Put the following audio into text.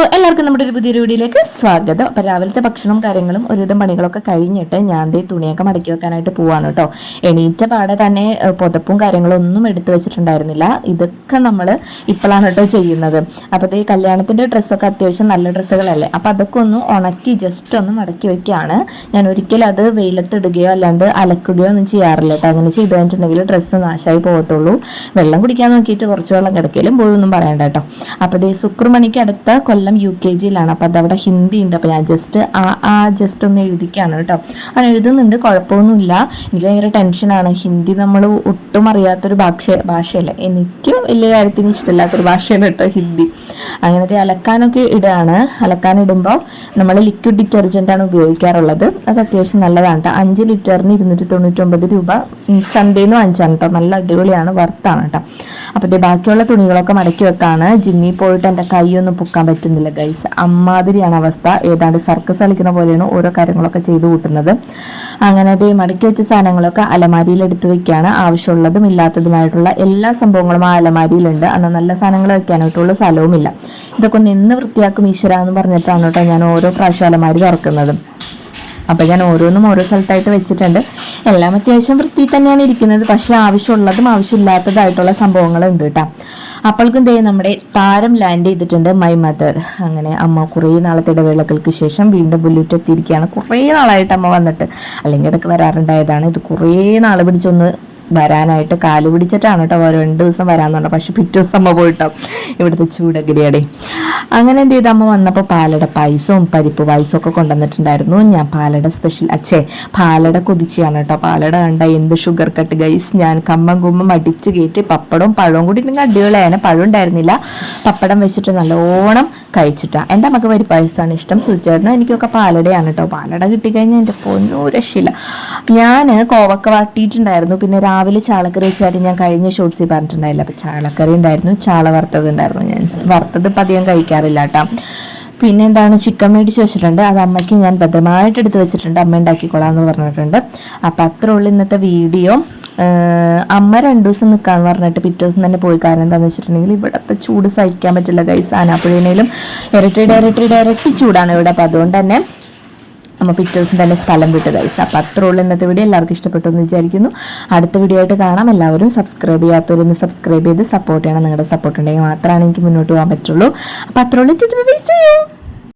എല്ലാവർക്കും നമ്മുടെ ഒരു പുതിയൊരു വീഡിയോയിലേക്ക് സ്വാഗതം. അപ്പോൾ രാവിലത്തെ ഭക്ഷണം കാര്യങ്ങളും ഒരുവിധം പണികളൊക്കെ കഴിഞ്ഞിട്ട് ഞാൻ ദേ തുണിയൊക്കെ മടക്കി വെക്കാനായിട്ട് പോവാണ് കേട്ടോ. എണീറ്റ പാടെ തന്നെ പുതപ്പും കാര്യങ്ങളും ഒന്നും എടുത്തു വെച്ചിട്ടുണ്ടായിരുന്നില്ല. ഇതൊക്കെ നമ്മൾ ഇപ്പോഴാണ് കേട്ടോ ചെയ്യുന്നത്. അപ്പോൾ ഈ കല്യാണത്തിൻ്റെ ഡ്രസ്സൊക്കെ അത്യാവശ്യം നല്ല ഡ്രസ്സുകളല്ലേ, അപ്പോൾ അതൊക്കെ ഒന്ന് ഉണക്കി ജസ്റ്റ് ഒന്ന് മടക്കി വെക്കുകയാണ്. ഞാൻ ഒരിക്കലും അത് വെയിലത്തിടുകയോ അല്ലാണ്ട് അലക്കുകയോ ഒന്നും ചെയ്യാറില്ല കേട്ടോ. അങ്ങനെ ചെയ്ത് കഴിഞ്ഞിട്ടുണ്ടെങ്കിൽ ഡ്രസ്സ് നാശമായി പോകത്തുള്ളൂ. വെള്ളം കുടിക്കാൻ നോക്കിയിട്ട് കുറച്ച് വെള്ളം കിടക്കലും പോയൊന്നും പറയണ്ട കേട്ടോ. അപ്പോൾ ദേ ശുക്രമണിക്ക് അടുത്ത കൊല്ലം UKG-യിലാണ്. അപ്പോൾ അതവിടെ ഹിന്ദി ഉണ്ട്. അപ്പോൾ ഞാൻ ജസ്റ്റ് ഒന്ന് എഴുതിക്കാണ് കേട്ടോ. അത് എഴുതുന്നുണ്ട്, കുഴപ്പമൊന്നുമില്ല. എനിക്ക് ഭയങ്കര ടെൻഷനാണ്. ഹിന്ദി നമ്മൾ ഒട്ടും അറിയാത്തൊരു ഭാഷയല്ലേ, എനിക്ക് വലിയ കാര്യത്തിന് ഇഷ്ടമില്ലാത്തൊരു ഭാഷയാണ് കേട്ടോ ഹിന്ദി. അങ്ങനത്തെ അലക്കാനൊക്കെ ഇടുകയാണ്. അലക്കാനിടുമ്പോൾ നമ്മൾ ലിക്വിഡ് ഡിറ്റർജൻ്റാണ് ഉപയോഗിക്കാറുള്ളത്. അത് അത്യാവശ്യം നല്ലതാണ് കേട്ടോ. 5 ലിറ്ററിന് 299 രൂപ ചന്തയിൽ നിന്ന് വാങ്ങിച്ചാണ് കേട്ടോ. നല്ല അടിപൊളിയാണ്, വർത്താണ് കേട്ടോ. അപ്പോൾ ബാക്കിയുള്ള തുണികളൊക്കെ മടക്കി വെക്കാണ്. ജിമ്മിൽ പോയിട്ട് എൻ്റെ കൈയൊന്നും പൊക്കാൻ പറ്റുന്നില്ല ഗൈസ്. അമ്മാതിരിയാണ് അവസ്ഥ. ഏതാണ്ട് സർക്കസ് കളിക്കുന്ന പോലെയാണ് ഓരോ കാര്യങ്ങളൊക്കെ ചെയ്തു കൂട്ടുന്നത്. അങ്ങനെ മടക്കി വെച്ച സാധനങ്ങളൊക്കെ അലമാരിയിൽ എടുത്തു വെക്കുകയാണ്. ആവശ്യമുള്ളതും ഇല്ലാത്തതുമായിട്ടുള്ള എല്ലാ സംഭവങ്ങളും ആ അലമാരിയിലുണ്ട്. അന്ന് നല്ല സാധനങ്ങൾ വെക്കാനായിട്ടുള്ള സ്ഥലവുമില്ല. ഇതൊക്കെ നിന്ന് വൃത്തിയാക്കും ഈശ്വര എന്ന് പറഞ്ഞിട്ടാണ് കേട്ടോ ഞാൻ ഓരോ പ്രാവശ്യം അലമാരി തുറക്കുന്നത്. അപ്പോൾ ഞാൻ ഓരോന്നും ഓരോ സ്ഥലത്തായിട്ട് വെച്ചിട്ടുണ്ട്. എല്ലാം അത്യാവശ്യം വൃത്തി തന്നെയാണ് ഇരിക്കുന്നത്. പക്ഷേ ആവശ്യമുള്ളതും ആവശ്യമില്ലാത്തതായിട്ടുള്ള സംഭവങ്ങളുണ്ട് കേട്ടോ. അപ്പോൾക്കും നമ്മുടെ താരം ലാൻഡ് ചെയ്തിട്ടുണ്ട്, മൈ മദർ. അങ്ങനെ അമ്മ കുറേ നാളത്തെ ഇടവേളകൾക്ക് ശേഷം വീണ്ടും ബുല്ലിറ്റ് എത്തിയിരിക്കുകയാണ്. കുറേ നാളായിട്ട് അമ്മ വന്നിട്ട്, അല്ലെങ്കിൽ ഇടയ്ക്ക് വരാറുണ്ടായതാണ്. ഇത് കുറേ നാൾ പിടിച്ചൊന്ന് വരാനായിട്ട് കാല് പിടിച്ചിട്ടാണ് കേട്ടോ 2 ദിവസം വരാമെന്ന് പറഞ്ഞത്. പക്ഷെ പിറ്റേ ദിവസം അമ്മ പോയിട്ടോ ഇവിടുത്തെ ചൂടഗിരിയുടെ. അങ്ങനെ എന്ത് ചെയ്ത് അമ്മ വന്നപ്പോൾ പാലട പായസവും പരിപ്പ് പായസവും ഒക്കെ കൊണ്ടുവന്നിട്ടുണ്ടായിരുന്നു. ഞാൻ പാലട പാലട കൊതിച്ചാണ് കേട്ടോ. പാലട കണ്ട എന്ത് ഷുഗർ കട്ട് ഗൈസ്. ഞാൻ കമ്പം അടിച്ച് കയറ്റി പപ്പടവും പഴവും കൂടി ഇല്ലെങ്കിൽ അടിപൊളിയാണ്. പഴം ഉണ്ടായിരുന്നില്ല, പപ്പടം വെച്ചിട്ട് നല്ലോണം കഴിച്ചിട്ടാണ്. എൻ്റെ അമ്മക്ക് പരിപ്പ് പായസമാണ് ഇഷ്ടം. സുചേട്ടനും എനിക്കൊക്കെ പാലടയാണ് കേട്ടോ. പാലട കിട്ടിക്കഴിഞ്ഞാൽ എൻ്റെ പൊന്നും രക്ഷയില്ല. ഞാൻ കോവക്ക വാട്ടിയിട്ടുണ്ടായിരുന്നു. പിന്നെ രാവിലെ ചാളക്കറി വെച്ചാൽ ഞാൻ കഴിഞ്ഞ ഷോർട്സിൽ പറഞ്ഞിട്ടുണ്ടായില്ല. അപ്പോൾ ചാളക്കറി ഉണ്ടായിരുന്നു, ചാള വറുത്തത് ഉണ്ടായിരുന്നു. ഞാൻ വറുത്തത് ഇപ്പം അധികം കഴിക്കാറില്ല കേട്ടോ. പിന്നെ എന്താണ്, ചിക്കൻ മേടിച്ച് വെച്ചിട്ടുണ്ട്. അത് അമ്മയ്ക്ക് ഞാൻ ഭദ്രമായിട്ട് എടുത്ത് വെച്ചിട്ടുണ്ട്. അമ്മ ഉണ്ടാക്കിക്കൊള്ളാമെന്ന് പറഞ്ഞിട്ടുണ്ട്. അപ്പം അത്രേ ഉള്ളൂ ഇന്നത്തെ വീഡിയോ. അമ്മ 2 ദിവസം നിൽക്കാന്ന് പറഞ്ഞിട്ട് പിറ്റേ ദിവസം തന്നെ പോയി. കാരണം എന്താണെന്ന് വെച്ചിട്ടുണ്ടെങ്കിൽ ഇവിടുത്തെ ചൂട് സഹിക്കാൻ പറ്റില്ല ഗൈസ്. ആനാപ്പുഴയിലും ഇരട്ടി ചൂടാണ് ഇവിടെ. അപ്പം അതുകൊണ്ട് തന്നെ നമ്മൾ പിറ്റേ ദിവസം തന്നെ സ്ഥലം വിട്ട് ഗൈസ്. അപ്പം അത്രേ ഉള്ളൂ ഇന്നത്തെ വീഡിയോ. എല്ലാവർക്കും ഇഷ്ടപ്പെട്ടു എന്ന് വിചാരിക്കുന്നു. അടുത്ത വീഡിയോ ആയിട്ട് കാണാം. എല്ലാവരും സബ്സ്ക്രൈബ് ചെയ്യാത്തവരൊന്ന് സബ്സ്ക്രൈബ് ചെയ്ത് സപ്പോർട്ട് ചെയ്യണം. നിങ്ങളുടെ സപ്പോർട്ട് ഉണ്ടെങ്കിൽ മാത്രമാണ് എനിക്ക് മുന്നോട്ട് പോകാൻ പറ്റുള്ളൂ. അപ്പം അത്രേ ഉള്ളൂ.